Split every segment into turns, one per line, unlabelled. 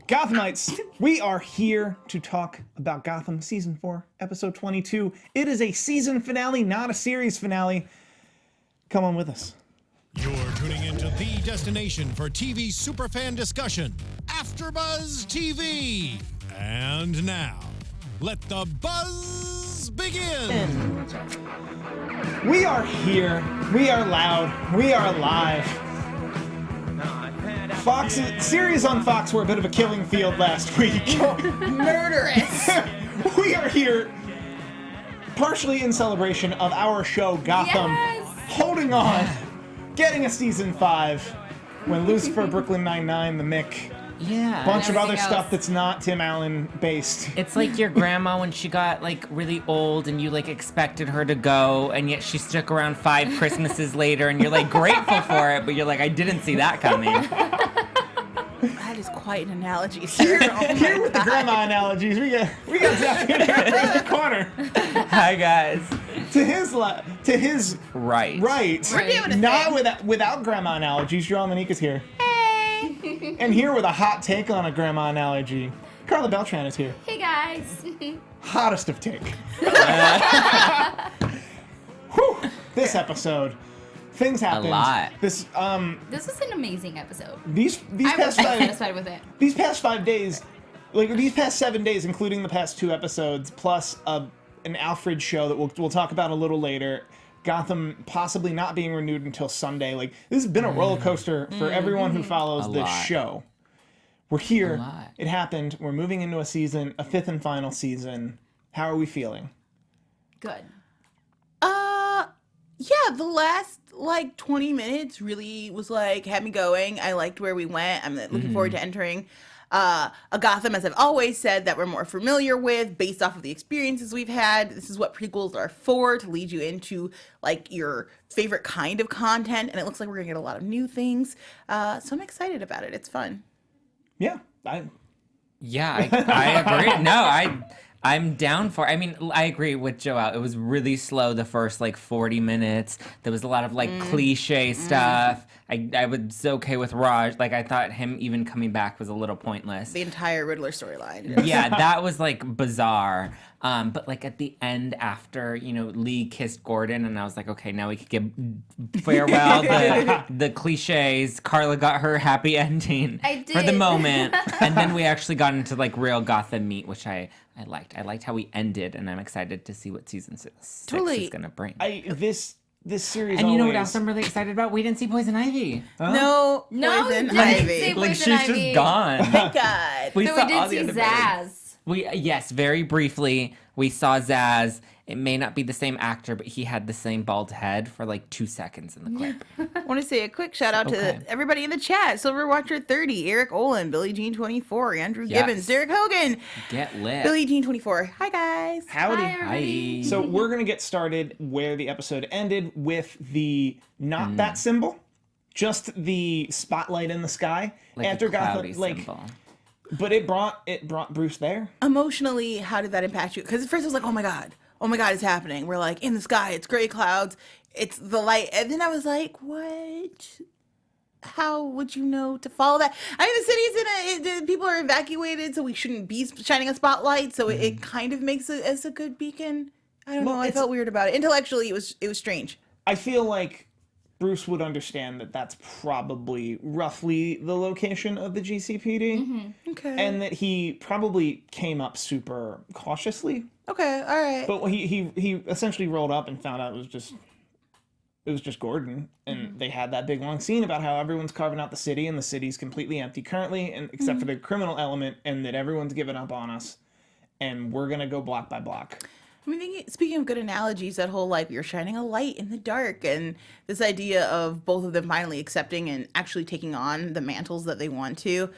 Gothamites, we are here to talk about Gotham Season 4, Episode 22. It is a season finale, not a series finale. Come on with us.
You're tuning into the destination for TV superfan discussion, AFTERBUZZ TV. And now, let the buzz begin.
We are here. We are loud. We are alive. Fox series on Fox were a bit of a killing field last week.
Murderous.
We are here partially in celebration of our show Gotham, holding on, getting a season 5 when Lucifer, Brooklyn Nine-Nine, The Mick, bunch of other stuff that's not Tim Allen based.
It's like your grandma when she got like really old and you like expected her to go, and yet she stuck around 5 Christmases later, and you're like grateful for it, but you're like, I didn't see that coming.
That is quite an analogy, sir.
Here with the grandma analogies, we got Zack Peters in the corner.
Hi guys.
To his
Right.
We're doing a
not
thing.
without grandma analogies. Joelle Monique is here. And here with a hot take on a grandma analogy, Karla Beltran is here.
Hey guys.
Hottest of take. Whew, this episode, things happened.
A lot.
This
This was an amazing episode.
these
I was
past
very
five
satisfied with it.
these past 5 days, like these past 7 days, including the past 2 episodes, plus an Alfred show that we'll talk about a little later. Gotham possibly not being renewed until Sunday. Like, this has been a roller coaster for everyone who follows
A
this
lot.
show. We're here.
A lot.
It happened. We're moving into a season, a 5th and final season. How are we feeling?
Good.
Yeah, the last like 20 minutes really was like had me going. I liked where we went. I'm looking forward to entering a Gotham, as I've always said, that we're more familiar with based off of the experiences we've had. This is what prequels are for, to lead you into like your favorite kind of content, and it looks like we're gonna get a lot of new things. So I'm excited about it. It's fun.
Yeah.
I agree. No, I'm down for it. I mean, I agree with Joelle. It was really slow the first like 40 minutes. There was a lot of like cliche stuff. I was okay with Raj. Like, I thought him even coming back was a little pointless.
The entire Riddler storyline.
Yeah, that was like bizarre. But like at the end, after Lee kissed Gordon, and I was like, okay, now we could give farewell the cliches. Karla got her happy ending
I
for the
did.
moment, and then we actually got into like real Gotham meat, which I liked. I liked how we ended, and I'm excited to see what season 6
Totally.
is gonna bring.
This series.
And you know what
always-
else I'm really excited about? We didn't see Poison Ivy.
No,
No,
Poison
you didn't
Ivy.
say
Like,
Poison
she's
Ivy.
just gone.
Thank God.
We
So
saw
we
all
did
the
see
other villains.
Zaz.
Yes, very briefly, we saw Zaz. It may not be the same actor, but he had the same bald head for like 2 seconds in the clip.
I want to say a quick shout out
Okay.
to everybody in the chat. Silver Watcher 30, Eric Olin, Billie Jean 24, Andrew
Yes.
Gibbons, Derek Hogan,
Get lit.
Billie Jean 24. Hi guys.
Howdy.
Hi, everybody.
Hi.
So we're gonna get started where the episode ended with the not that symbol, just the spotlight in the sky
like
after
a cloudy
Gotham. Like,
symbol.
but it brought Bruce there.
Emotionally, how did that impact you? Because at first I was like, oh my God, it's happening. We're like in the sky, it's gray clouds, it's the light. And then I was like, what? How would you know to follow that? I mean, the city's people are evacuated, so we shouldn't be shining a spotlight. So it kind of makes it as a good beacon. I don't
Well,
know. I felt weird about it. Intellectually, it was strange.
I feel like Bruce would understand that that's probably roughly the location of the GCPD,
Okay.
and that he probably came up super cautiously.
Okay. All right.
But he essentially rolled up and found out it was just Gordon, and they had that big long scene about how everyone's carving out the city, and the city's completely empty currently, and except for the criminal element, and that everyone's given up on us, and we're gonna go block by block.
I mean, speaking of good analogies, that whole like you're shining a light in the dark, and this idea of both of them finally accepting and actually taking on the mantles that they want to.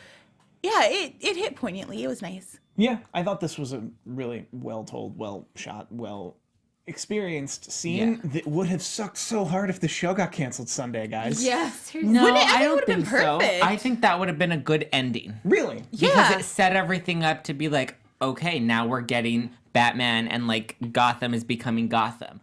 Yeah, it hit poignantly. It was nice.
Yeah, I thought this was a really well told, well shot, well experienced scene that would have sucked so hard if the show got canceled Sunday, guys.
Yeah, seriously.
No,
Wouldn't it? I
I
think it
don't
would've been
think so.
perfect.
I think that would have been a good ending.
Really?
Yeah.
Because it set everything up to be like, okay, now we're getting Batman and like Gotham is becoming Gotham.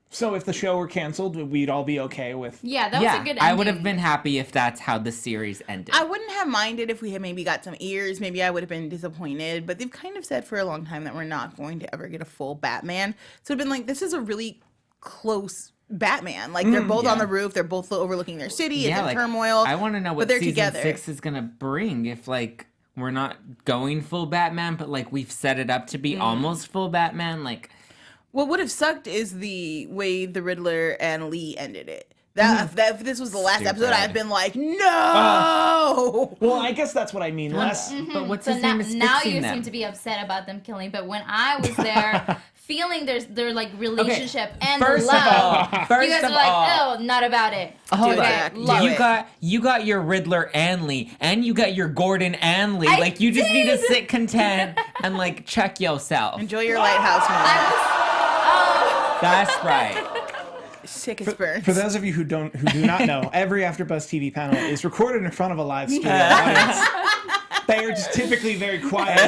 So if the show were canceled, we'd all be okay with.
Yeah, that was a good ending.
I would have been happy if that's how the series ended.
I wouldn't have minded if we had maybe got some ears. Maybe I would have been disappointed. But they've kind of said for a long time that we're not going to ever get a full Batman. So it's been like, this is a really close Batman. Like, they're both on the roof. They're both overlooking their city. It's in turmoil.
I want to know what
they're
season
together.
6 is going to bring. If, like, we're not going full Batman, but, like, we've set it up to be almost full Batman. Like,
What would have sucked is the way the Riddler and Lee ended it. That if this was the last
Stupid.
episode, I'd been like, no.
Well, I guess that's what I mean. Less.
but what's
So
his name is
now
fixing
you
them.
seem to be upset about them killing, but when I was there, feeling their like relationship and
First
love,
of all,
you guys are like, oh, not about it.
Hold
Dude,
on.
Zach,
love
do
it.
it.
You got your Riddler and Lee, and you got your Gordon and Lee.
I
Like, you just need to
did.
sit content and, like, check yourself.
Enjoy your lighthouse moment.
That's right.
Sick as burns.
For those of you who do not know, every AfterBuzz TV panel is recorded in front of a live studio audience. They are just typically very quiet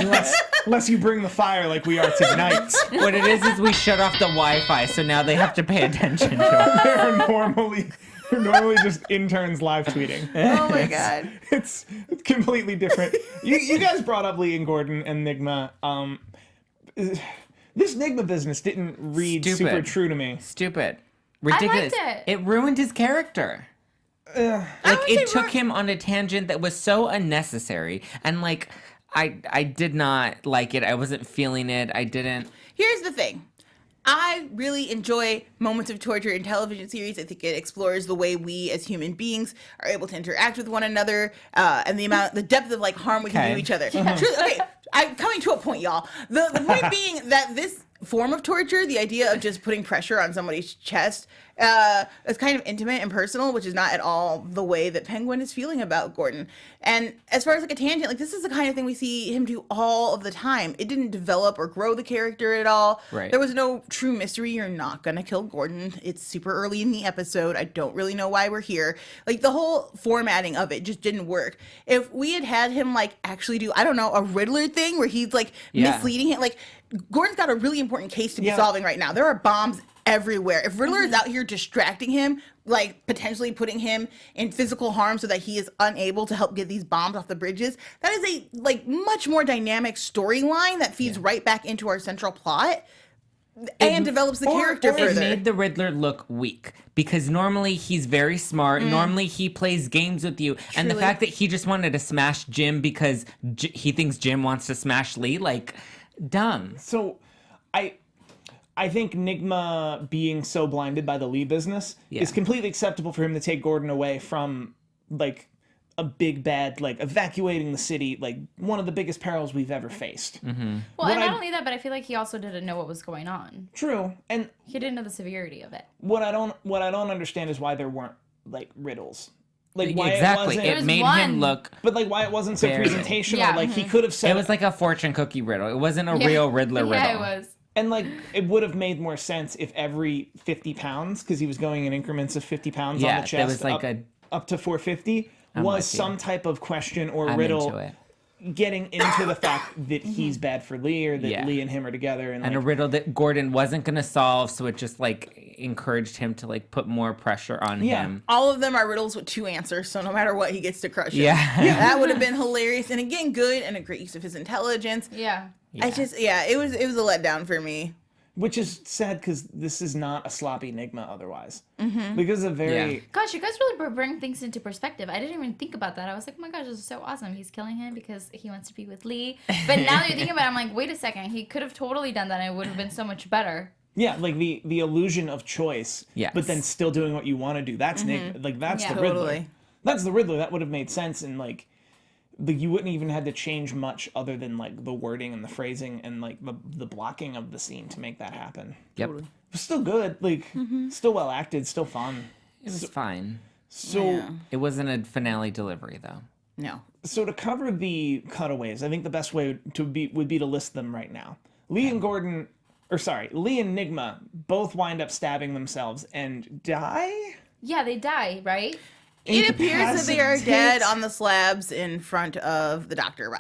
unless you bring the fire like we are tonight.
What it is we shut off the Wi-Fi, so now they have to pay attention to it.
They're normally just interns live tweeting.
Oh my god.
It's completely different. You guys brought up Lee and Gordon and Nigma. This Nigma business didn't read
Stupid.
super true to me.
Stupid. Ridiculous.
liked it.
It ruined his character. Like, it took him on a tangent that was so unnecessary. And, like, I did not like it. I wasn't feeling it. I didn't.
Here's the thing. I really enjoy moments of torture in television series. I think it explores the way we as human beings are able to interact with one another, and the depth of like harm we can do
Okay.
to each other. Okay, I'm coming to a point, y'all. The point being that this form of torture, the idea of just putting pressure on somebody's chest, is kind of intimate and personal, which is not at all the way that Penguin is feeling about Gordon. And as far as like a tangent, like this is the kind of thing we see him do all of the time. It didn't develop or grow the character at all.
Right.
There was no true mystery. You're not gonna kill Gordon. It's super early in the episode. I don't really know why we're here. Like the whole formatting of it just didn't work. If we had him like actually do, I don't know, a Riddler thing where he's like misleading him, like Gordon's got a really important case to be solving right now. There are bombs everywhere. If Riddler is out here distracting him, like potentially putting him in physical harm so that he is unable to help get these bombs off the bridges, that is a like much more dynamic storyline that feeds right back into our central plot and develops the character
It
further.
made the Riddler look weak because normally he's very smart. Normally he plays games with you. And the
Truly.
fact that he just wanted to smash Jim because he thinks Jim wants to smash Lee, like, dumb.
So, I think Nigma being so blinded by the Lee business is completely acceptable for him to take Gordon away from, like, a big bad, like, evacuating the city, like, one of the biggest perils we've ever faced.
Well,
What
and not
I-
only that, but I feel like he also didn't know what was going on.
True, and
He didn't know the severity of it.
what I don't understand is why there weren't, like, riddles. Like, why
Exactly.
it wasn't...
was
made
one.
him look...
But, like, why it wasn't so
Very-
presentational.
Yeah,
Like, he could have said...
It was like a fortune cookie riddle. It wasn't a real Riddler riddle.
Yeah, it was.
And, like, it would have made more sense if every 50 pounds, because he was going in increments of 50 pounds on
Yeah,
the
there
chest,
was like
up to 450, was
with you.
some type of question or
I'm
riddle
into it.
getting into the fact that he's bad for Lee or that
Yeah.
Lee and him are together. And
And a
like,
riddle that Gordon wasn't going to solve, so it just, like, encouraged him to, like, put more pressure on
Yeah.
him.
All of them are riddles with two answers, so no matter what, he gets to crush him.
Yeah.
That would have been hilarious. And again, good and a great use of his intelligence.
Yeah.
I just, it was a letdown for me.
which is sad because this is not a sloppy Nigma otherwise. Because a very...
Yeah.
Gosh, you guys really bring things into perspective. I didn't even think about that. I was like, oh my gosh, this is so awesome. He's killing him because he wants to be with Lee. But now that you're thinking about it, I'm like, wait a second. He could have totally done that and it would have been so much better.
Yeah, like the illusion of choice,
Yes.
but then still doing what you want to do. That's Nigma. Like, that's
Yeah.
the Riddler.
Totally.
That's the Riddler. That would have made sense, and like you wouldn't even had to change much other than like the wording and the phrasing and like the blocking of the scene to make that happen.
Yep.
It was still good, like still well acted, still fun.
It was fine.
So
Yeah.
It wasn't a finale delivery, though.
No.
so to cover the cutaways, I think the best way would be to list them right now. Lee and Nigma both wind up stabbing themselves and die.
Yeah, they die, right?
It appears that they are
Incapacitate.
dead on the slabs in front of the doctor.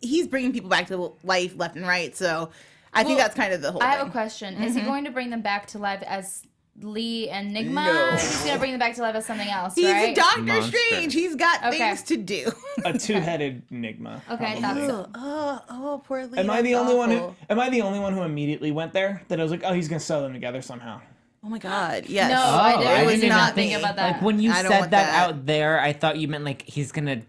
He's bringing people back to life left and right, so I think that's kind of the whole
I
thing.
have a question. Is he going to bring them back to life as Lee and Nigma?
No.
He's going to bring them back to life as something else,
He's
right?
a Doctor
Monster.
Strange. He's got
Okay.
things to do.
A two-headed enigma.
Okay, I
probably.
thought so.
Oh, poor Lee.
Am I the
that's
only one who?
awful.
Am I the only one who immediately went there? That I was like, oh, he's gonna sew them together somehow.
Oh my God. Yes.
No,
I
I
didn't
didn't
even
not think
me.
about that.
Like when you
I don't
said
want
that,
that.
out there, I thought you meant like he's gonna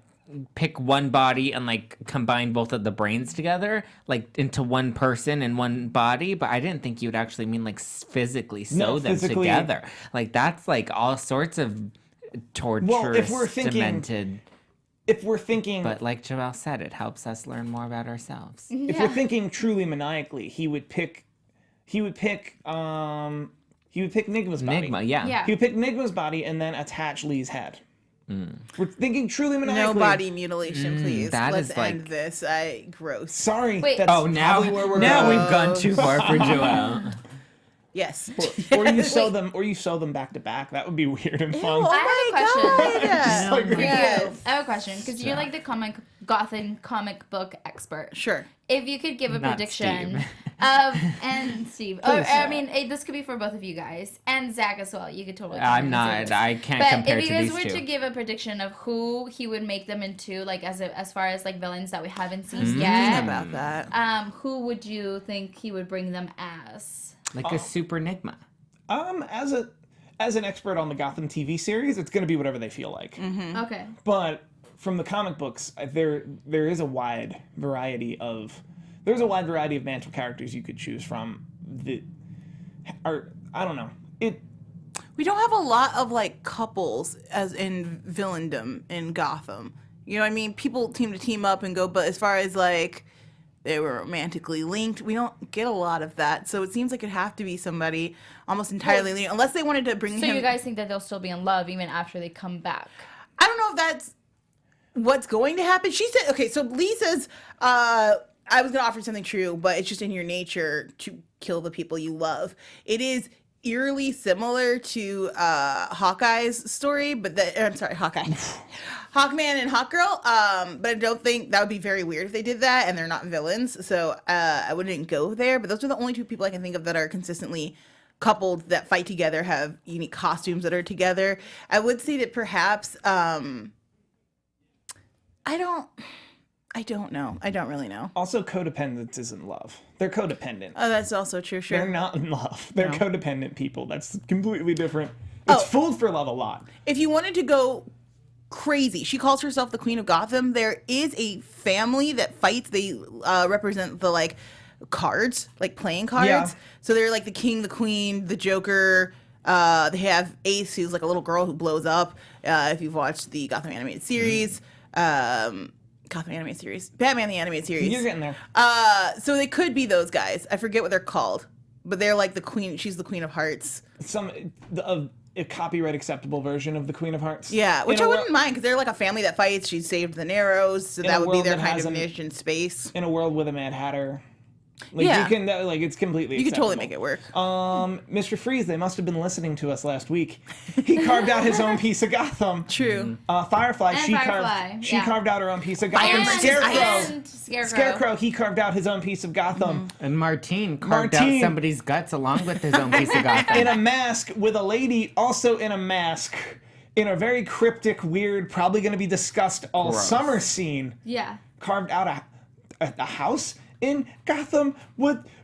pick one body and like combine both of the brains together, like into one person and one body. But I didn't think you would actually mean like physically sew them
physically-
together. Like that's like all sorts of torturous,
Well, if we're thinking-
demented.
If we're thinking,
But like Joelle said, it helps us learn more about ourselves.
if we're thinking truly maniacally, he would pick Nigma's body.
Enigma, yeah.
Yeah.
He would pick Nigma's body and then attach Lee's head. We're thinking truly maniacally.
No body mutilation, please.
that
Let's
is like-
end this. Gross.
Sorry.
Wait.
That's
Oh, now
probably where we're
now
going.
we've gone too far for Joelle.
Yes.
Or you sew them back to back. That would be weird and fun.
I have a question.
God.
Like,
For you.
Yes.
I have a question because you're like the Gotham comic book expert.
Sure.
If you could give a
Not
prediction
Steve.
of and Steve, or
Please,
I mean, this could be for both of you guys and Zach as well. You could totally. come
I'm
in
not.
and say this.
I can't
But
compare
if you
to
guys
these
were
two.
to give a prediction of who he would make them into, like as far as like villains that we haven't seen yet,
About that.
who would you think he would bring them as?
Like a super Enigma.
As an expert on the Gotham TV series, it's going to be whatever they feel like.
Okay.
But from the comic books, there is a wide variety of mantle characters you could choose from. I don't know.
We don't have a lot of like couples as in villaindom in Gotham. You know what I mean? People team up and go, but as far as like they were romantically linked, we don't get a lot of that. So it seems like it'd have to be somebody almost entirely linked, unless they wanted to bring
So
him.
you guys think that they'll still be in love even after they come back?
I don't know if that's what's going to happen. She said, okay, so Lee says, I was going to offer something true, but it's just in your nature to kill the people you love. It is eerily similar to Hawkeye's story, but I'm sorry, Hawkeye. Hawkman and Hawkgirl, but I don't think that would be very weird if they did that, and they're not villains, so I wouldn't go there, but those are the only two people I can think of that are consistently coupled that fight together, have unique costumes that are together. I would say that perhaps, I don't know. I don't really know.
Also, codependence isn't love. They're codependent.
Oh, that's also true, sure.
They're not in love. They're
No.
codependent people. That's completely different. It's
Oh.
fooled for love a lot.
If you wanted to go crazy, she calls herself the Queen of Gotham. There is a family that fights. They represent the like cards, like playing cards.
Yeah.
So they're like the King, the Queen, the Joker. They have Ace, who's like a little girl who blows up. If you've watched the Gotham animated series, Gotham animated series, Batman the animated series.
You're getting there.
So they could be those guys. I forget what they're called, but they're like the queen. She's the Queen of Hearts.
A copyright acceptable version of the Queen of Hearts.
Yeah, which
In
I
a wor-
wouldn't mind because they're like a family that fights. She saved the Narrows, so
In
that
a
would be
world
their
that
kind
has
of
an-
niche in space.
In a world with a Mad Hatter. Like
Yeah.
you can like it's completely
You could totally make
acceptable.
it work.
Mr. Freeze, they must have been listening to us last week. He carved out his own piece of Gotham.
True.
Firefly,
And
she
Firefly,
carved
yeah.
carved out her own piece of Gotham.
And
Scarecrow.
Scarecrow.
He carved out his own piece of Gotham
And Martine carved
Martine.
out somebody's guts along with his own piece of Gotham.
in a mask with a lady also in a mask in a very cryptic, weird, probably going to be discussed all
Gross.
summer scene.
Yeah.
Carved out a house in Gotham.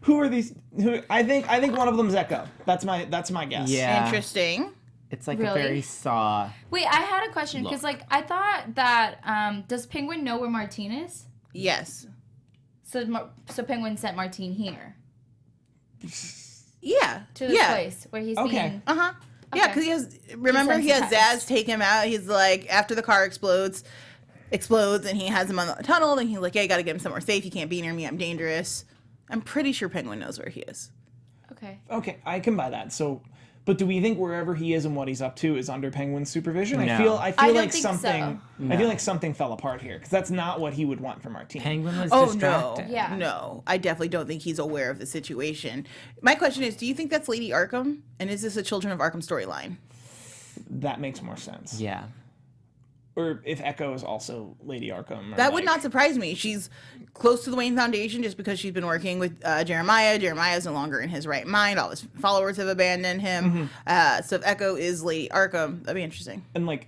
Who are these? Who I think one of them's Echo. That's my guess.
Yeah.
Interesting.
It's like
Really?
a very Saw.
Wait, I had a question because, like, I thought that does Penguin know where Martine is?
Yes.
So Penguin sent Martine here
Yeah.
to this
yeah.
place where he's
Okay.
being.
Yeah,
Okay.
because he has. Remember, he has
Desensitized.
Zaz take him out. He's like, after the car explodes, and he has him on the tunnel. And he's like, "Yeah, you got to get him somewhere safe. You can't be near me. I'm dangerous." I'm pretty sure Penguin knows where he is.
Okay.
Okay, I can buy that. So, but do we think wherever he is and what he's up to is under Penguin's supervision?
No.
I feel
I
like
don't think
something.
so.
I feel like something fell apart here because that's not what he would want from Martine.
Penguin was
Oh
distracted.
no!
Yeah.
No, I definitely don't think he's aware of the situation. My question is, do you think that's Lady Arkham, and is this a Children of Arkham storyline?
That makes more sense.
Yeah.
or if Echo is also Lady Arkham.
That would not surprise me. She's close to the Wayne Foundation just because she's been working with Jeremiah. Jeremiah is no longer in his right mind. All his followers have abandoned him. So if Echo is Lady Arkham, that'd be interesting.
And like,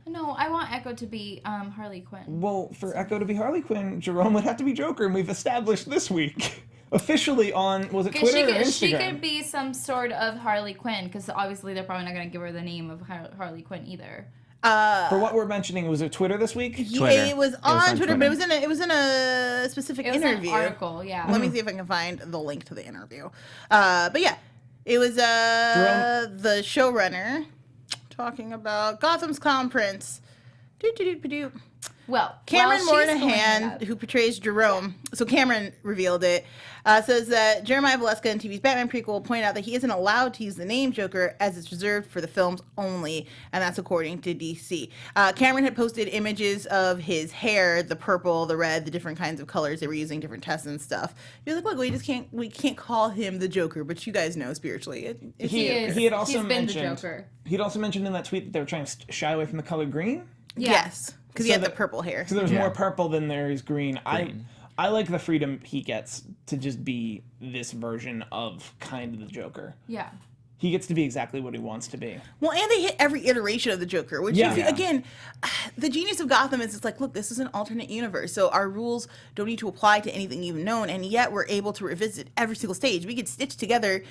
No, I want Echo to be Harley Quinn.
well, for Echo to be Harley Quinn, Jerome would have to be Joker, and we've established this week officially on, was it Twitter or Instagram?
She could be some sort of Harley Quinn, because obviously they're probably not going to give her the name of Harley Quinn either.
For what we're mentioning, was it Twitter this week?
Twitter.
It was on Twitter, but it was in a specific interview.
An article, yeah.
Let me see if I can find the link to the interview. But yeah, it was the showrunner talking about Gotham's Clown Prince.
Well,
Cameron
while she's pulling it
Moynihan,
up.
who portrays Jerome, so Cameron revealed it, says that Jeremiah Valeska in TV's Batman prequel pointed out that he isn't allowed to use the name Joker as it's reserved for the films only, and that's according to DC. Cameron had posted images of his hair, the purple, the red, the different kinds of colors they were using, different tests and stuff. He was like, look, we can't call him the Joker, but you guys know spiritually.
He had also
He's been the
mentioned,
Joker.
he'd also mentioned in that tweet that they were trying to shy away from the color green.
Yeah.
Yes, because he
So
had the
that-
purple hair.
So there's more purple than there is green. I like the freedom he gets to just be this version of kind of the Joker.
Yeah.
He gets to be exactly what he wants to be.
Well, and they hit every iteration of the Joker, which, again, the genius of Gotham is it's like, look, this is an alternate universe, so our rules don't need to apply to anything you've known, and yet we're able to revisit every single stage. We could stitch together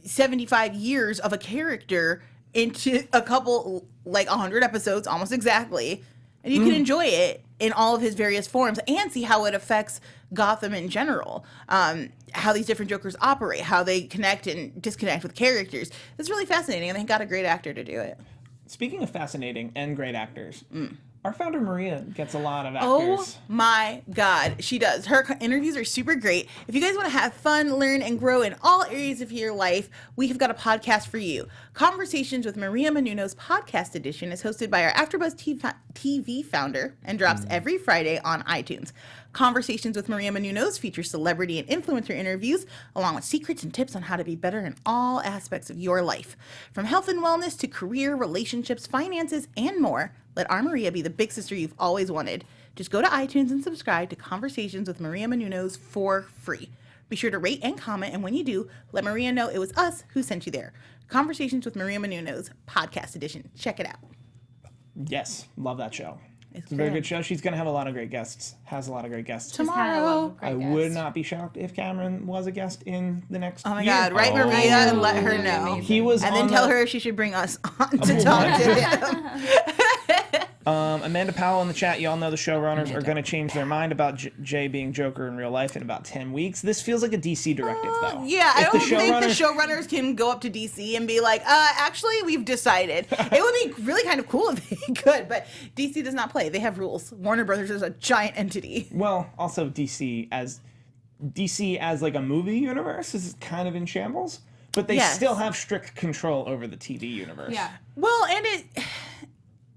75 years of a character into a couple, like 100 episodes, almost exactly, and you can enjoy it in all of his various forms and see how it affects Gotham in general. How these different Jokers operate, how they connect and disconnect with characters. It's really fascinating, and they got a great actor to do it.
Speaking of fascinating and great actors, our founder Maria gets a lot of
Oh
actors.
my God, she does. Her interviews are super great. If you guys want to have fun, learn, and grow in all areas of your life, we have got a podcast for you. Conversations with Maria Menounos podcast edition is hosted by our AfterBuzz TV founder and drops every Friday on iTunes. Conversations with Maria Menounos features celebrity and influencer interviews, along with secrets and tips on how to be better in all aspects of your life. From health and wellness to career, relationships, finances, and more, let our Maria be the big sister you've always wanted. Just go to iTunes and subscribe to Conversations with Maria Menounos for free. Be sure to rate and comment, and when you do, let Maria know it was us who sent you there. Conversations with Maria Menounos, podcast edition. Check it out.
Yes, love that show.
It's
a very
good.
good show. She's going to have a lot of great guests. Has a lot of great guests.
Just had a lot
Tomorrow.
of great
I
guests.
would not be shocked if Cameron was a guest in the next
Oh my
year.
God, write Maria and let her know.
He was
And
on
then tell
the-
her she should bring us on to talk to him.
Amanda Powell in the chat, y'all know the showrunners are going to change their mind about Jay being Joker in real life in about 10 weeks. This feels like a DC directive, though.
Yeah, I
If
don't think the showrunners can go up to DC and be like, actually, we've decided. It would be really kind of cool if they could, but DC does not play. They have rules. Warner Brothers is a giant entity.
Well, also DC as like a movie universe is kind of in shambles, but they
Yes.
still have strict control over the TV universe.
Yeah.
Well, and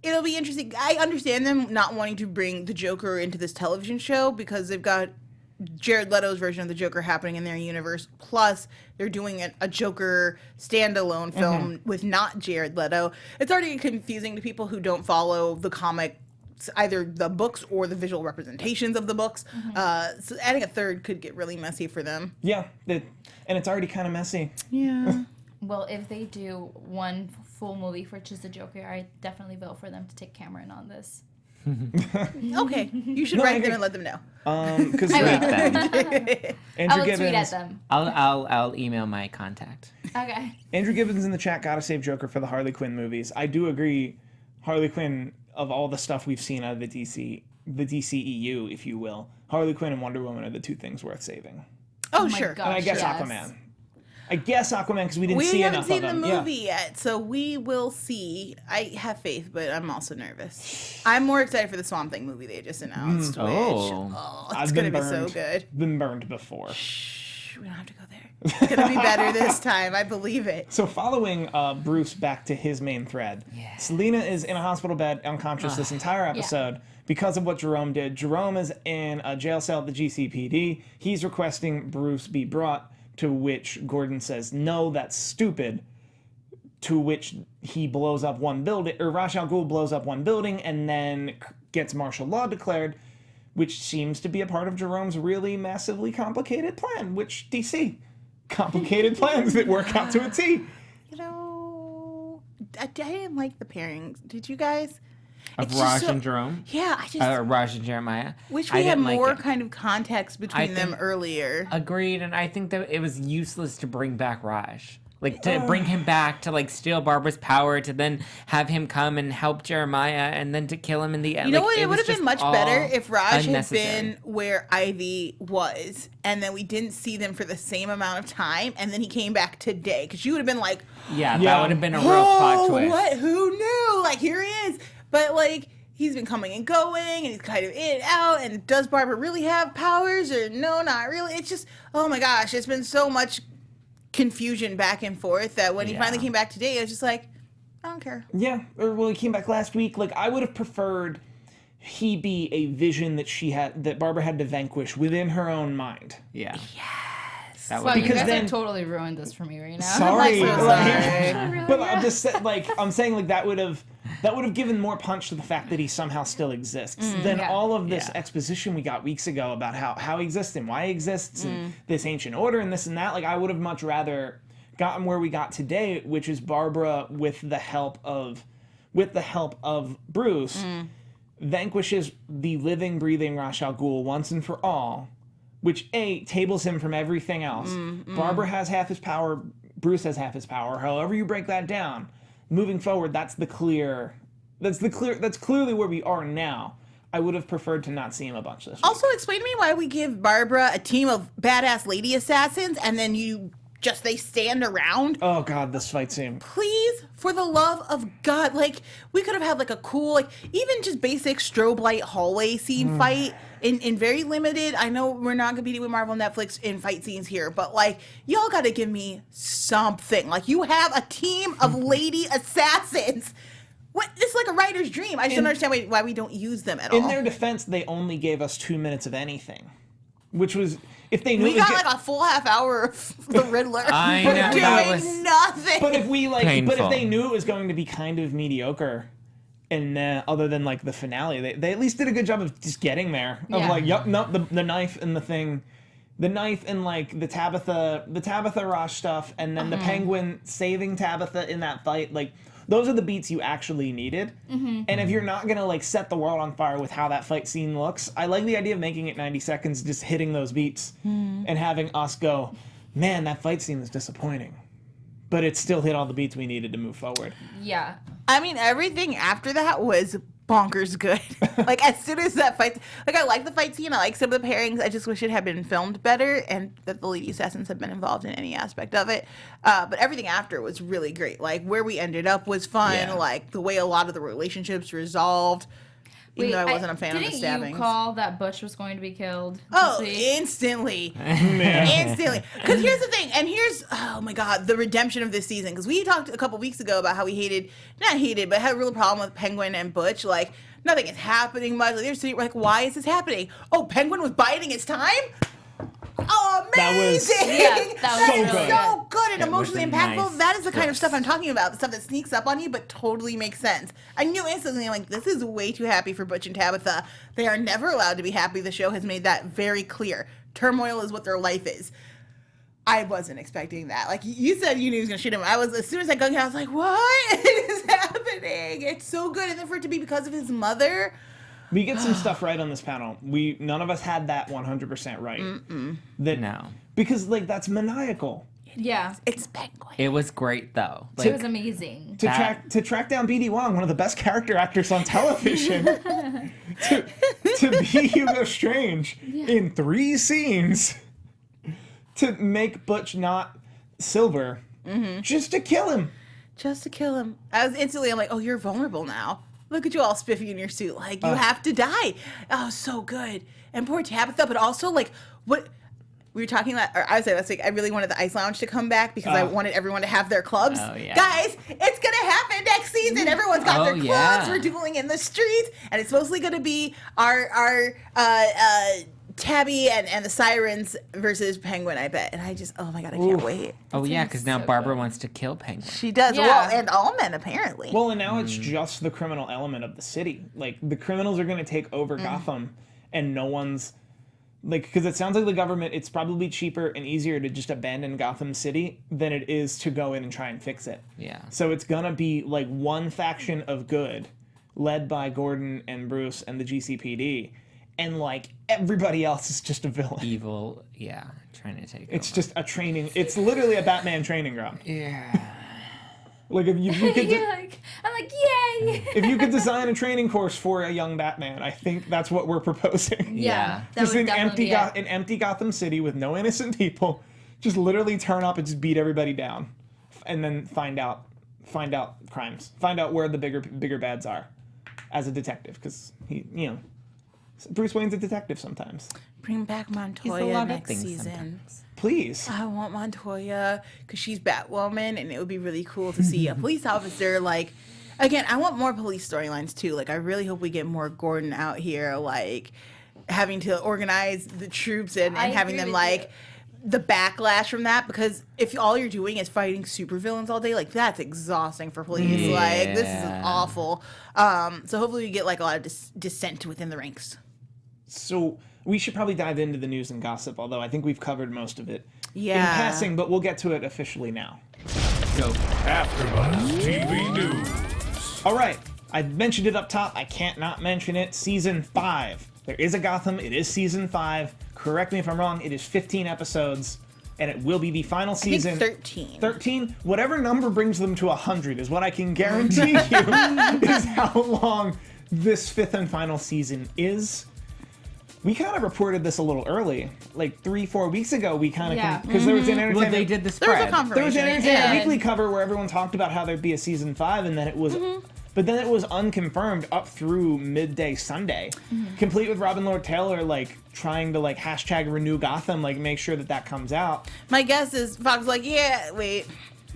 it'll be interesting. I understand them not wanting to bring the Joker into this television show because they've got Jared Leto's version of the Joker happening in their universe. Plus, they're doing a Joker standalone film with not Jared Leto. It's already confusing to people who don't follow the comic, either the books or the visual representations of the books. So adding a third could get really messy for them.
Yeah, and it's already kind of messy.
Yeah.
Well, if they do one full movie for just the Joker, I definitely vote for them to take Cameron on this.
Okay. You should
No, I
write
agree.
them and let them know.
Because
I
Tweet
will.
them.
I
Andrew
will tweet at
Gibbons,
them.
I'll email my contact.
Okay.
Andrew Gibbons in the chat, gotta save Joker for the Harley Quinn movies. I do agree. Harley Quinn, of all the stuff we've seen out of the DCEU, if you will, Harley Quinn and Wonder Woman are the two things worth saving.
Oh,
my
sure.
God.
And I guess
yes.
Aquaman. I guess Aquaman because we didn't
We
see
haven't
enough
seen
of
the
them.
movie yet, so we will see. I have faith, but I'm also nervous. I'm more excited for the Swamp Thing movie they just announced.
Oh.
It's gonna be so good.
Been burned before.
Shh, we don't have to go there. It's gonna be better this time. I believe it.
So following Bruce back to his main thread, Selena is in a hospital bed, unconscious this entire episode because of what Jerome did. Jerome is in a jail cell at the GCPD. He's requesting Bruce be brought, to which Gordon says, no, that's stupid. to which he blows up one building, or Ra's al Ghul blows up one building and then gets martial law declared, which seems to be a part of Jerome's really massively complicated plan, which DC. Complicated plans that work out to a T.
You know, I didn't like the pairings. Did you guys?
Of Raj and Jerome?
Yeah, I just...
Raj and Jeremiah.
Wish we had more kind of context between them earlier.
Agreed, and I think that it was useless to bring back Raj. Like, to bring him back to, like, steal Barbara's power, to then have him come and help Jeremiah, and then to kill him in the end.
You know
like,
what? It would have been much better if Raj had
unnecessary.
been where Ivy was, and then we didn't see them for the same amount of time, and then he came back today. Because you would have been like...
Yeah, that would have been a real plot twist.
What? Who knew? Like, here he is. But, like... He's been coming and going, and he's kind of in and out, and does Barbara really have powers, or no, not really? It's just, oh my gosh, it's been so much confusion back and forth that when he finally came back today, I was just like, I don't care.
Yeah, or well, he came back last week. Like, I would have preferred he be a vision that Barbara had to vanquish within her own mind.
Yeah.
Yes.
That
Wow, you
Because
guys
then-
have totally ruined this for me right now.
Sorry.
I'm so sorry.
But I'm just I'm saying like that would have given more punch to the fact that he somehow still exists than
Yeah.
all of this exposition we got weeks ago about how he exists and why he exists and this ancient order and this and that. Like, I would have much rather gotten where we got today, which is Barbara with the help of Bruce vanquishes the living, breathing Ra's al Ghul once and for all, which tables him from everything else. Barbara has half his power, Bruce has half his power. However you break that down, moving forward, that's clearly where we are now. I would have preferred to not see him a bunch this week.
Also, explain to me why we give Barbara a team of badass lady assassins, and then they stand around.
Oh God, this fight scene.
Please, for the love of God, like, we could have had like a cool, like, even just basic strobe light hallway scene fight in very limited. I know we're not competing with Marvel Netflix in fight scenes here, but like, y'all gotta give me something. Like, you have a team of lady assassins. What? It's like a writer's dream. I just don't understand why we don't use them at all.
In their defense, they only gave us 2 minutes of anything, which was if they knew
we got like a full half hour of the Riddler.
I know,
doing
that was
nothing.
But if we
painful.
but if they knew it was going to be kind of mediocre, and other than like the finale, they at least did a good job of just getting there. Of
Yeah.
like, yep, no, the knife and the thing, the knife and like the Tabitha Ross stuff, and then the Penguin saving Tabitha in that fight, like. Those are the beats you actually needed. And if you're not going to like set the world on fire with how that fight scene looks, I like the idea of making it 90 seconds, just hitting those beats and having us go, man, that fight scene was disappointing. But it still hit all the beats we needed to move forward.
Yeah.
I mean, everything after that was bonkers good. Like, as soon as that fight, like, I like the fight scene, I like some of the pairings, I just wish it had been filmed better and that the lady assassins had been involved in any aspect of it. But everything after was really great. Like, where we ended up was fun,
Yeah.
like, the way a lot of the relationships resolved, even though I wasn't a fan of the stabbings.
Didn't you call that Butch was going to be killed?
Oh,
this week?
instantly. Instantly. Because here's the thing, and oh my God, the redemption of this season. Because we talked a couple weeks ago about how we not hated, but had a real problem with Penguin and Butch. Like, nothing is happening much. Like, they're sitting, like, why is this happening? Oh, Penguin was biding its time? Oh, amazing!
That was
so good.
So good and
It was
emotionally
a
impactful.
nice
That is the kind of
twist.
stuff I'm talking about. The stuff that sneaks up on you but totally makes sense. I knew instantly, I'm like, this is way too happy for Butch and Tabitha. They are never allowed to be happy. The show has made that very clear. Turmoil is what their life is. I wasn't expecting that. Like, you said you knew he was going to shoot him. As soon as I got here, I was like, what is happening? It's so good. And then for it to be because of his mother...
We get some stuff right on this panel. None of us had that 100% right.
No.
Because like that's maniacal.
Yeah.
It's Penguin.
It was great though.
It was amazing.
To track down BD Wong, one of the best character actors on television, to be Hugo Strange in 3 scenes, to make Butch not Silver, just to kill him.
Just to kill him. I'm like, oh, you're vulnerable now. Look at you all spiffy in your suit. Like, you have to die. Oh, so good. And poor Tabitha, but also, like, what... We were talking about, or I was saying last week, I really wanted the Ice Lounge to come back because I wanted everyone to have their clubs.
Oh, yeah.
Guys, it's going to happen next season. Everyone's got their clubs.
yeah.
We're dueling in the streets. And it's mostly going to be our Tabby and the Sirens versus Penguin, I bet. And I just, oh my God, I can't wait.
Oh, yeah, because now Barbara wants to kill Penguin.
She does.
Yeah.
Well, and all men, apparently.
Well, and now it's just the criminal element of the city. Like, the criminals are going to take over Gotham, and no one's... Like, because it sounds like the government, it's probably cheaper and easier to just abandon Gotham City than it is to go in and try and fix it.
Yeah.
So it's going to be, like, one faction of good, led by Gordon and Bruce and the GCPD, and, like, everybody else is just a villain.
Evil, yeah, trying to take
It's
over.
just a training... It's literally a Batman training ground.
Yeah.
Like, if you could...
I'm like, yay!
If you could design a training course for a young Batman, I think that's what we're proposing.
Yeah. That
Just
would
an empty,
definitely be it.
an empty Gotham City with no innocent people. Just literally turn up and just beat everybody down, and then find out crimes, find out where the bigger bads are, as a detective, because Bruce Wayne's a detective sometimes.
Bring back
He's a
Montoya
lot of
next
things
season.
sometimes.
Please.
I want Montoya because she's Batwoman, and it would be really cool to see a police officer. Like, again, I want more police storylines too. Like, I really hope we get more Gordon out here, like having to organize the troops and
I
having
agree
them
with
like the backlash from that. Because if all you're doing is fighting supervillains all day, like that's exhausting for police. Like, this is
Yeah.
awful. So hopefully we get like a lot of dissent within the ranks.
So we should probably dive into the news and gossip, although I think we've covered most of it
Yeah.
in passing, but we'll get to it officially now.
Go.
AfterBuzz TV News.
All right, I mentioned it up top. I can't not mention it. Season 5. There is a Gotham. It is season 5. Correct me if I'm wrong. It is 15 episodes, and it will be the final season.
I think 13.
13? Whatever number brings them to 100 is what I can guarantee you is how long this 5th and final season is. We kind of reported this a little early, like 3-4 weeks ago. We kind of
Yeah.
because there was an entertainment.
Well, they did the
There was
spread.
a confirmation.
There was an Entertainment
Yeah.
Weekly cover where everyone talked about how there'd be a season 5, and then it was, but then it was unconfirmed up through midday Sunday, complete with Robin Lord Taylor like trying to like hashtag renew Gotham, like make sure that comes out.
My guess is Fox was like, yeah, wait,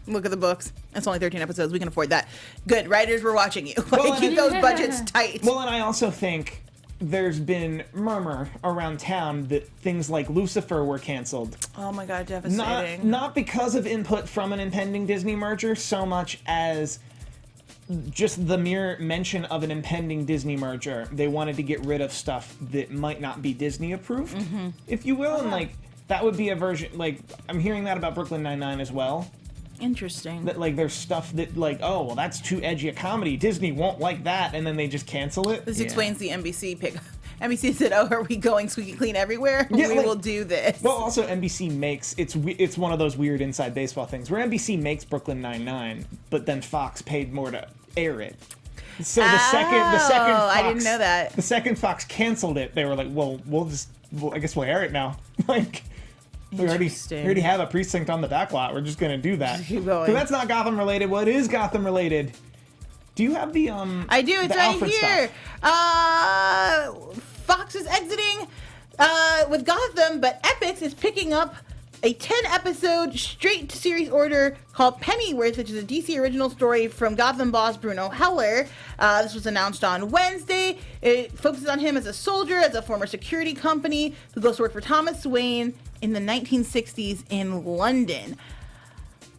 look at the books. It's only 13 episodes. We can afford that. Good. Writers, we're watching you. Like,
Well,
keep those budgets tight.
Well, and I also think there's been murmur around town that things like Lucifer were canceled.
Oh my God, devastating.
Not because of input from an impending Disney merger, so much as just the mere mention of an impending Disney merger. They wanted to get rid of stuff that might not be Disney approved, if you will. And like that would be a version. Like I'm hearing that about Brooklyn Nine-Nine as well.
Interesting.
That like there's stuff that like, oh well, that's too edgy a comedy. Disney won't like that, and then they just cancel it.
This explains the NBC pick. NBC said, "Oh, are we going squeaky clean everywhere?
Yeah,
we
like-
will do this."
Well, also NBC makes it's one of those weird inside baseball things where NBC makes Brooklyn Nine-Nine, but then Fox paid more to air it. So the second Fox,
I didn't know that.
The second Fox canceled it, they were like, "Well, I guess we'll air it now." Like we already have a precinct on the backlot. We're just gonna do that.
Keep going.
So that's not Gotham related. What is Gotham related? Do you have the
I do. It's
the
right
Alfred
here. Fox is exiting with Gotham, but Epix is picking up a 10-episode straight-to-series order called Pennyworth, which is a DC original story from Gotham boss Bruno Heller. This was announced on Wednesday. It focuses on him as a soldier, as a former security company who goes to work for Thomas Wayne in the 1960s in London.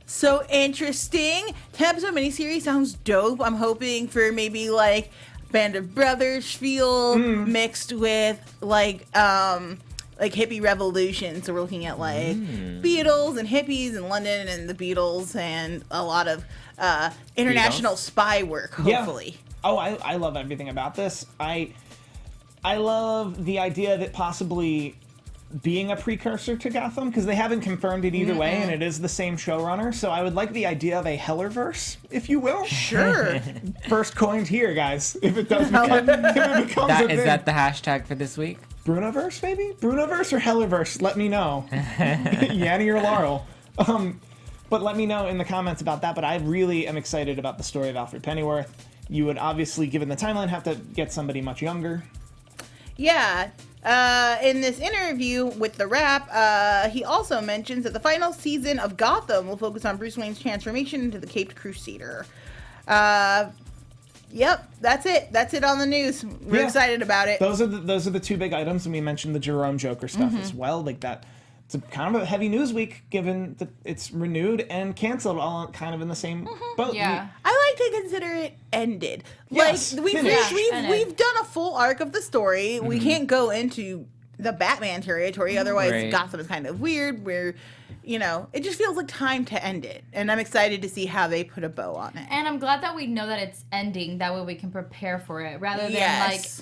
So interesting. 10-episode miniseries sounds dope. I'm hoping for maybe like Band of Brothers feel mixed with like hippie revolution. So we're looking at like Beatles and hippies in London and the Beatles and a lot of international spy work, hopefully.
Yeah. Oh, I love everything about this. I love the idea that possibly being a precursor to Gotham, because they haven't confirmed it either way, and it is the same showrunner. So I would like the idea of a Hellerverse, if you will.
Sure.
First coined here, guys. If it does become, if it becomes a thing.
Is that the hashtag for this week?
Brunoverse, maybe? Brunoverse or Hellerverse? Let me know. Yanni or Laurel. But let me know in the comments about that. But I really am excited about the story of Alfred Pennyworth. You would obviously, given the timeline, have to get somebody much younger.
Yeah. In this interview with The Wrap, he also mentions that the final season of Gotham will focus on Bruce Wayne's transformation into the Caped Crusader. Yep, that's it. That's it on the news. We're excited about it.
Those are the two big items, and we mentioned the Jerome Joker stuff as well. Like that, it's a kind of a heavy news week given that it's renewed and canceled all kind of in the same boat.
Yeah.
I like to consider it ended.
Yes,
like
finished.
we've done a full arc of the story. We can't go into the Batman territory, otherwise
Right.
Gotham is kind of weird. It just feels like time to end it, and I'm excited to see how they put a bow on it.
And I'm glad that we know that it's ending. That way we can prepare for it, rather than
Yes.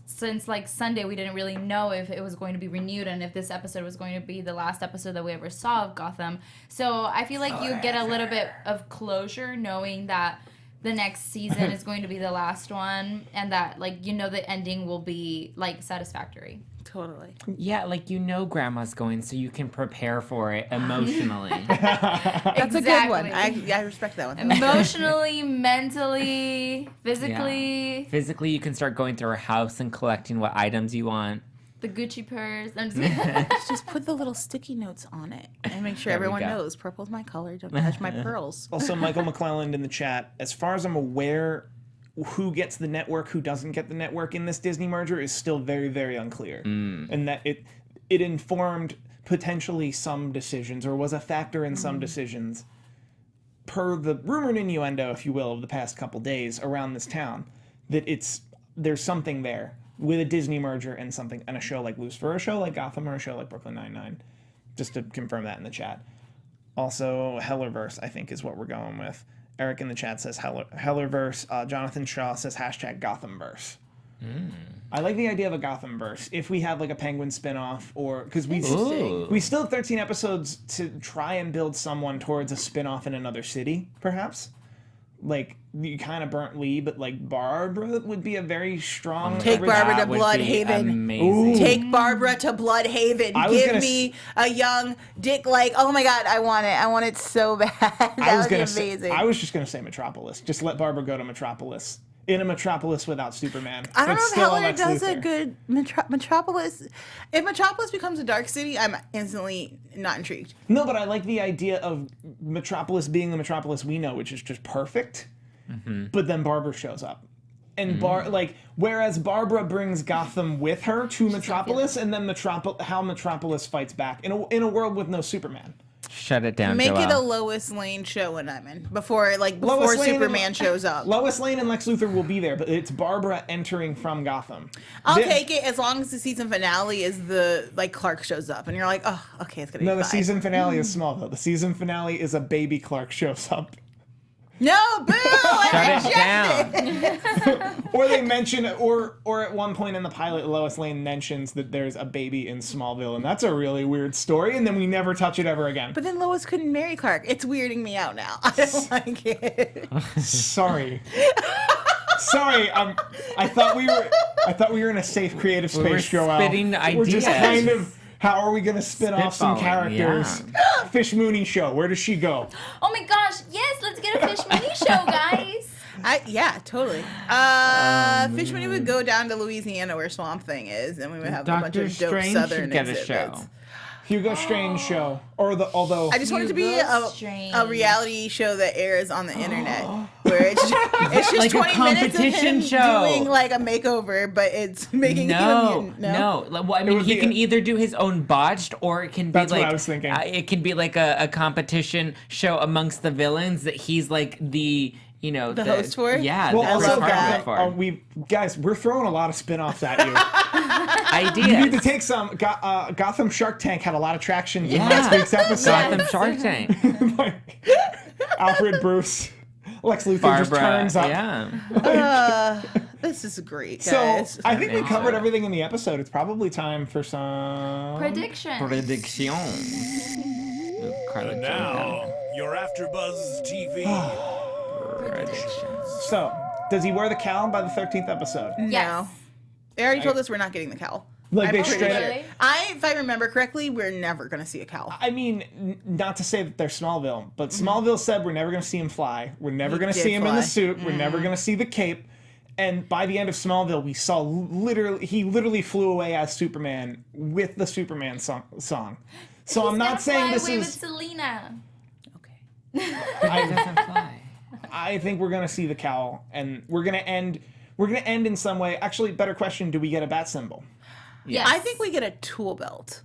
since Sunday we didn't really know if it was going to be renewed and if this episode was going to be the last episode that we ever saw of Gotham. So I feel like you get a little bit of closure knowing that the next season is going to be the last one, and that the ending will be satisfactory.
Totally.
Yeah, grandma's going, so you can prepare for it emotionally.
That's a good one. I respect that one.
Emotionally, mentally, physically.
Yeah. Physically, you can start going through her house and collecting what items you want.
The Gucci purse. I'm just kidding.
Just put the little sticky notes on it and make sure
There we
everyone
go.
knows purple's my color. Don't touch my pearls.
Also, Michael McClelland in the chat. As far as I'm aware, who gets the network, who doesn't get the network in this Disney merger is still very, very unclear. And that it informed potentially some decisions, or was a factor in some decisions, per the rumor and innuendo, if you will, of the past couple days around this town, that there's something there with a Disney merger and a show like Lucifer, or a show like Gotham, or a show like Brooklyn Nine-Nine. Just to confirm that in the chat. Also, Hellerverse, I think, is what we're going with. Eric in the chat says Hellerverse. Jonathan Shaw says #Gothamverse. I like the idea of a Gothamverse. If we have a Penguin spinoff, or because we still have 13 episodes to try and build someone towards a spinoff in another city, perhaps. You kind of burnt Lee, but Barbara would be a very strong.
Take Barbara to
That would be
Bloodhaven.
amazing.
Take Barbara to Bloodhaven. Give me a young Dick. Oh my God, I want it. I want it so bad. That would be amazing.
I was just gonna say Metropolis. Just let Barbara go to Metropolis. In a Metropolis without Superman.
I don't
It's
know if
still
Heller
Lex
does a
Luthor.
good Metropolis. If Metropolis becomes a dark city, I'm instantly not intrigued.
No, but I like the idea of Metropolis being the Metropolis we know, which is just perfect. But then Barbara shows up. And whereas Barbara brings Gotham with her to Metropolis, and then how Metropolis fights back in a world with no Superman.
Shut it down,
Make it a
Joelle.
Lois Lane show when I'm in. Before
Lois Lane
Superman shows up.
Lois Lane and Lex Luthor will be there, but it's Barbara entering from Gotham.
I'll take it as long as the season finale is the Clark shows up and you're like, oh, okay, it's gonna be
No, the
fine.
season finale is Smallville. The season finale is a baby Clark shows up.
No, boo!
Shut it down.
Or they mention, or at one point in the pilot, Lois Lane mentions that there's a baby in Smallville, and that's a really weird story, and then we never touch it ever again.
But then Lois couldn't marry Clark. It's weirding me out now. I don't like it.
Sorry. I thought we were in a safe creative space,
We were
Joelle.
spitting
We're just
ideas.
kind of, how are we going to spin off some
Spitballing,
characters? Fish Mooney show. Where does she go?
Oh my gosh, yes, let's get a Fish Mini show, guys.
Yeah, totally. Fish Money would go down to Louisiana where Swamp Thing is, and we would have a bunch
Doctor
of dope
Strange
Southern
should get a
exhibits.
show.
Hugo Strange show. Although
I just want it to be
Hugo
a
Strange.
reality show that airs on the internet where it's just
Like a
20 minutes of
competition
him
show.
doing a makeover, but it's making him immune.
No. Well, I mean,
would
he
be
can
a-
either do his own botched, or it can be
That's what I was thinking.
It can be like a competition show amongst the villains that he's like the
host for?
Yeah,
well,
the
also,
photographer for.
we're throwing a lot of spin-offs at you.
Ideas.
You need to take some. Gotham Shark Tank had a lot lot of traction in
Yeah.
last week's episode.
Gotham Shark Tank.
Alfred Bruce, Lex Luthor just
Barbara.
turns up.
Yeah.
This is great,
So
guys.
I think we covered everything in the episode. It's probably time for some
Prediction.
Prediction.
And now, your AfterBuzz TV predictions.
So, does he wear the cowl by the 13th episode?
No.
Yes.
They already told us we're not getting the cowl.
Like
I'm
they
pretty
straight
sure.
Really?
If I remember correctly, we're never going to see a cowl.
I mean, not to say that they're Smallville, but Smallville said we're never going to see him fly. We're never
He
going to
did
see him in
fly.
the suit. We're never going to see the cape. And by the end of Smallville, we saw he literally flew away as Superman with the Superman song. So I'm not saying this
Fly away
is.
with Selena.
Okay.
He doesn't fly.
I think we're gonna see the cowl, and we're gonna end in some way. Actually, better question: do we get a bat symbol?
Yes.
I think we get a tool belt.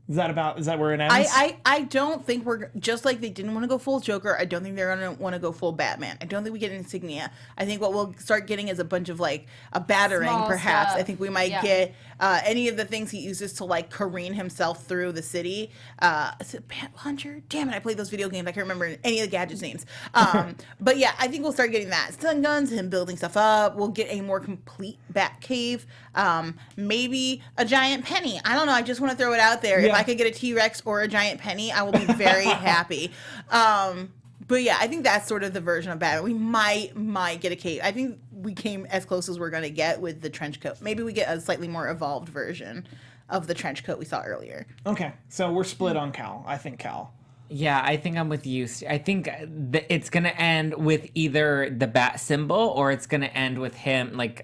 Is that where it ends?
I don't think we're just like they didn't want to go full Joker. I don't think they're gonna want to go full Batman. I don't think we get an insignia. I think what we'll start getting is a bunch of like a battering,
Small
perhaps.
stuff.
I think we might get any of the things he uses to like careen himself through the city. Is it Bat Launcher? Damn it! I played those video games. I can't remember any of the gadgets' names. But yeah, I think we'll start getting that stun guns, him building stuff up. We'll get a more complete Bat Cave. Maybe a giant penny. I don't know. I just want to throw it out there.
Yeah.
If I could get a T-Rex or a giant penny, I will be very happy. But yeah, I think that's sort of the version of Batman. We might get a cape. I think we came as close as we're going to get with the trench coat. Maybe we get a slightly more evolved version of the trench coat we saw earlier.
Okay, so we're split on Cal. I think Cal.
Yeah, I think I'm with you. I think it's gonna end with either the bat symbol or it's gonna end with him like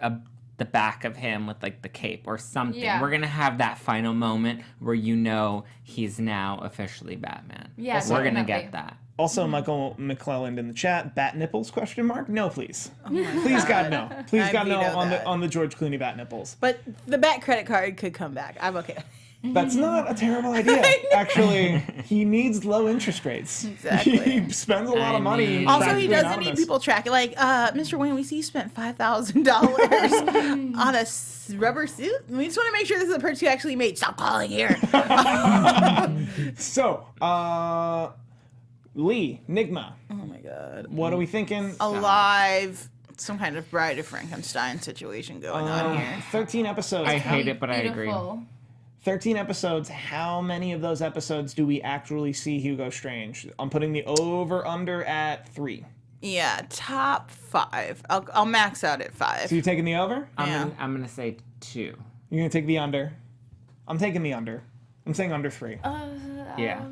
the back of him with like the cape or something.
Yeah.
We're gonna have that final moment where he's now officially Batman.
Yeah,
we're gonna
definitely.
get that.
Also, Michael McClelland in the chat. Bat nipples? Question mark? No, please. Please, God, no. Please,
I
God, no.
veto
On
that.
the George Clooney bat nipples.
But the Bat credit card could come back. I'm okay.
That's not a terrible idea. Actually, he needs low interest rates.
Exactly.
He spends a lot of money.
mean-
Also,
back
he
to
doesn't need
Anonymous.
people tracking. Like, Mr. Wayne, we see you spent $5,000 on a rubber suit. We just want to make sure this is the purchase you actually made. Stop calling here.
So, Lee, Nigma.
Oh my God.
What are we thinking?
Alive. Some kind of Bride of Frankenstein situation going on here.
13 episodes.
I hate it, but I agree.
Beautiful.
13 episodes. How many of those episodes do we actually see Hugo Strange? I'm putting the over-under at 3.
Yeah, top 5. I'll max out at 5.
So you're taking the over?
Yeah.
I'm gonna say 2.
You're going to take the under? I'm taking the under. I'm saying under 3.
Yeah.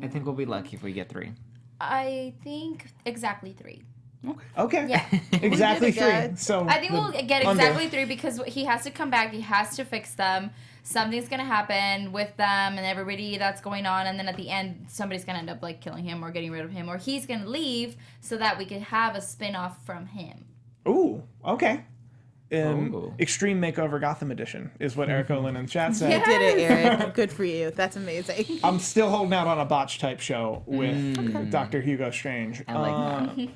I think we'll be lucky if we get 3.
I think exactly 3.
Okay.
Yeah.
Exactly
We did it,
3.
guys.
So
I think we'll get
under.
exactly 3 because he has to come back. He has to fix them. Something's gonna happen with them and everybody that's going on, and then at the end, somebody's gonna end up like killing him or getting rid of him, or he's gonna leave so that we could have a spin-off from him.
Ooh, okay.
Ooh.
Extreme Makeover Gotham Edition is what Eric Olin in the chat said.
You did it, Eric. Good for you. That's amazing.
I'm still holding out on a botch type show with Dr. Hugo Strange.
I like that.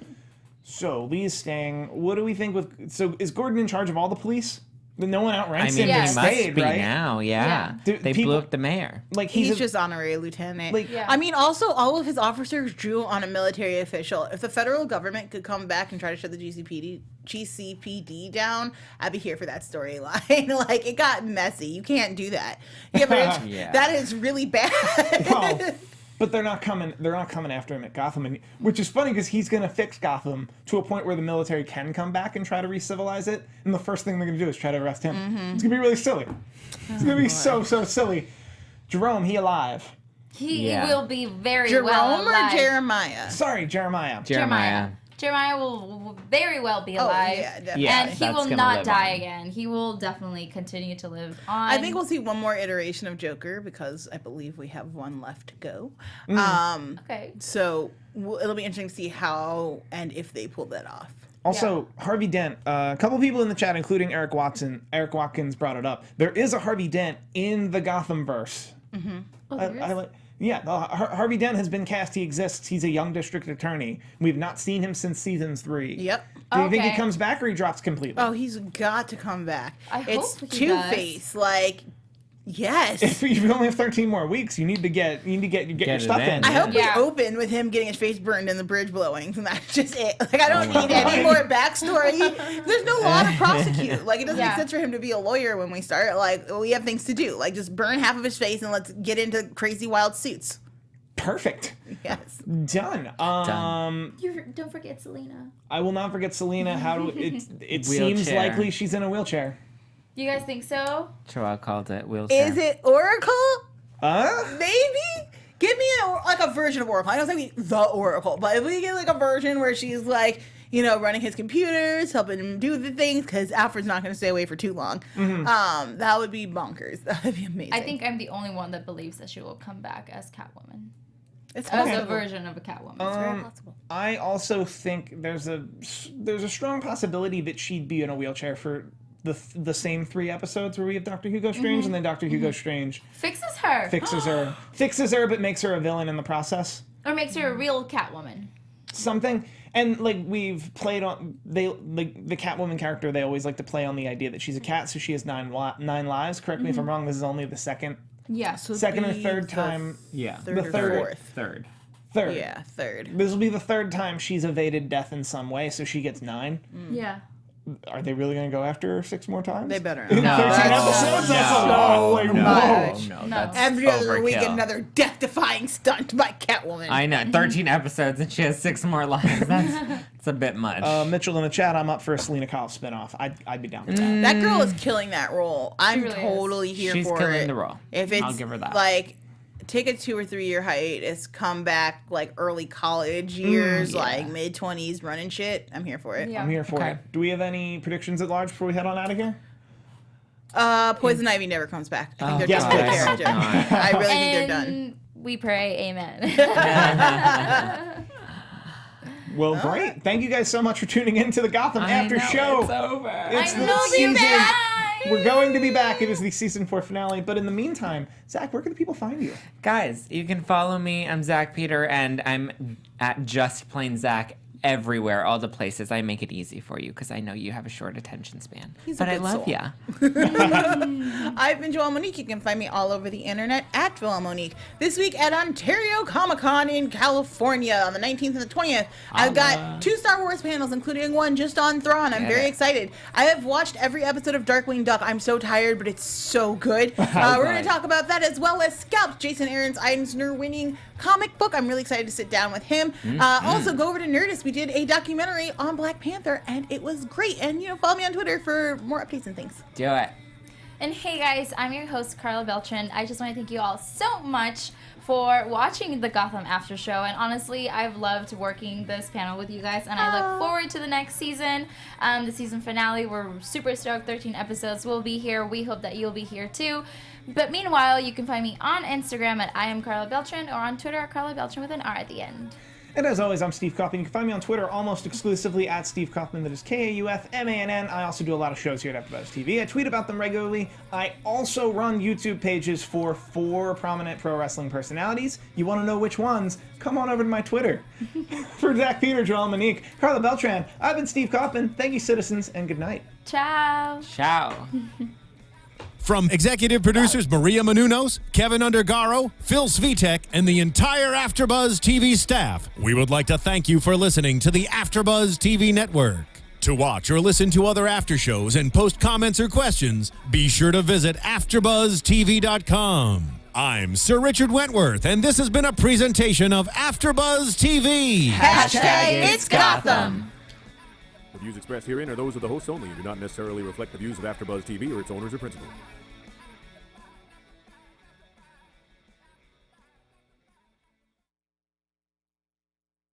So Lee's staying. What do we think with? So is Gordon in charge of all the police? No one outranks
I mean,
him.
Yes.
He's
he must
stayed,
be
right?
now. Yeah.
Do
They
people-
blew up the mayor.
Like
He's
a-
just honorary lieutenant.
like
Yeah.
I mean, also, all of his officers drew on a military official. If the federal government could come back and try to shut the GCPD down, I'd be here for that storyline. Like, it got messy. You can't do that. Yeah, but
Yeah.
that is really bad.
Well, but they're not coming. They're not coming after him at Gotham, which is funny because he's going to fix Gotham to a point where the military can come back and try to re-civilize it. And the first thing they're going to do is try to arrest him. It's going to be really silly. It's going to be so silly. Jerome, he alive?
He
Yeah.
will be very
Jerome
well
or
alive.
Jeremiah?
Sorry, Jeremiah.
Jeremiah.
Jeremiah will very well be
Oh,
alive.
yeah, definitely.
Yeah.
And he
that's
will
gonna
not
live
die
on.
again. He will definitely continue to live on.
I think we'll see one more iteration of Joker because I believe we have one left to go.
Okay.
So it'll be interesting to see how and if they pull that off.
Also, Harvey Dent. A couple people in the chat, including Eric Watson. Eric Watkins brought it up. There is a Harvey Dent in the Gotham verse.
Oh, there is?
Harvey Dent has been cast. He exists. He's a young district attorney. We've not seen him since season 3.
Yep.
Do you think he
Okay.
comes back or he drops completely?
Oh, he's got to come back.
I
it's
hope he does.
Two-Face. Like, yes.
If you only have 13 more weeks, you need to get your
it
stuff in.
in.
I hope
Yeah.
we open with him getting his face burned and the bridge blowing, and that's just it. Like, I don't need any more backstory. There's no law to prosecute. Like, it doesn't make
Yeah.
sense for him to be a lawyer when we start. Like, we have things to do. Like, just burn half of his face and let's get into crazy wild suits.
Perfect.
Yes.
Done.
Don't forget Selena.
I will not forget Selena. It seems
Wheelchair.
likely she's in a wheelchair.
You guys think so?
Joelle called it wheelchair.
Is it Oracle?
Huh?
Maybe? Give me a version of Oracle. I don't think the Oracle, but if we get like a version where she's like, you know, running his computers, helping him do the things, because Alfred's not going to stay away for too long. That would be bonkers. That would be amazing.
I think I'm the only one that believes that she will come back as Catwoman.
It's
As a
possible.
version of a Catwoman.
It's very possible.
I also think there's a strong possibility that she'd be in a wheelchair for the same 3 episodes where we have Dr. Hugo Strange, and then Dr. Hugo Strange
Fixes her.
fixes her, but makes her a villain in the process.
Or makes her a real Catwoman.
Something. And like we've played on the Catwoman character, they always like to play on the idea that she's a cat, so she has 9 lives. Correct me if I'm wrong. This is only the second
Yeah.
So
or
be
third
the
time.
Yeah.
Third
The
or
third.
fourth.
Third.
Third.
Yeah, third.
This will be the 3rd time she's evaded death in some way, so she gets 9.
Yeah.
Are they really going to go after her 6 more times?
They better.
In 13 episodes? That's a lot. Like, whoa.
No,
No.
that's
Every other week,
overkill.
another death-defying stunt by Catwoman.
I know, 13 episodes and she has 6 more lives. That's a bit much.
Mitchell in the chat, I'm up for a Selena Kyle spinoff. I'd be down with that.
That girl is killing that role. I'm
really
totally here
She's
for
killing
it.
the role.
If it's
I'll give her that.
like, take a 2 or 3 year hiatus, come back like early college years, like mid-20s, running shit. I'm here for it.
Yeah.
I'm here for
Okay.
it. Do we have any predictions at large before we head on out of here?
Poison Ivy never comes back. I think they're
yes,
done with the
please.
character. I really think they're done.
And we pray, amen.
Well, great. Thank you guys so much for tuning in to the Gotham After Show.
It's over.
It's
I
the
will be
season.
back.
We're going to be back. It is the season 4 finale. But in the meantime, Zach, where can the people find you?
Guys, you can follow me. I'm Zack Peter, and I'm at Just Plain Zack everywhere, all the places. I make it easy for you because I know you have a short attention span.
He's a
but I
good
love
soul.
ya.
I've been Joelle Monique. You can find me all over the internet at Joelle Monique. This week at Ontario Comic-Con in California on the 19th and the 20th, I've got 2 Star Wars panels, including one just on Thrawn. I'm very excited. I have watched every episode of Darkwing Duck. I'm so tired, but it's so good. We're going to talk about that as well as Scalps, Jason Aaron's Eisner-winning comic book. I'm really excited to sit down with him. Also, go over to Nerdist. We did a documentary on Black Panther, and it was great. And, follow me on Twitter for more updates and things.
Do it.
And hey guys, I'm your host, Karla Beltran. I just want to thank you all so much for watching the Gotham After Show. And honestly, I've loved working this panel with you guys, and I look forward to the next season, the season finale. We're super stoked. 13 episodes will be here. We hope that you'll be here too. But meanwhile, you can find me on Instagram at I am Karla Beltran, or on Twitter at Karla Beltran with an R at the end.
And as always, I'm Steve Kaufmann. You can find me on Twitter almost exclusively at Steve Kaufmann. That is Kaufmann. I also do a lot of shows here at AfterBuzz TV. I tweet about them regularly. I also run YouTube pages for 4 prominent pro wrestling personalities. You want to know which ones? Come on over to my Twitter. For Zack Peter, Joelle Monique, Karla Beltran, I've been Steve Kaufmann. Thank you, citizens, and good night.
Ciao.
Ciao.
From executive producers Maria Menounos, Kevin Undergaro, Phil Svitek, and the entire AfterBuzz TV staff, we would like to thank you for listening to the AfterBuzz TV network. To watch or listen to other after shows and post comments or questions, be sure to visit AfterBuzzTV.com. I'm Sir Richard Wentworth, and this has been a presentation of AfterBuzz TV.
It's Gotham.
The views expressed herein are those of the hosts only and do not necessarily reflect the views of AfterBuzz TV or its owners or principals.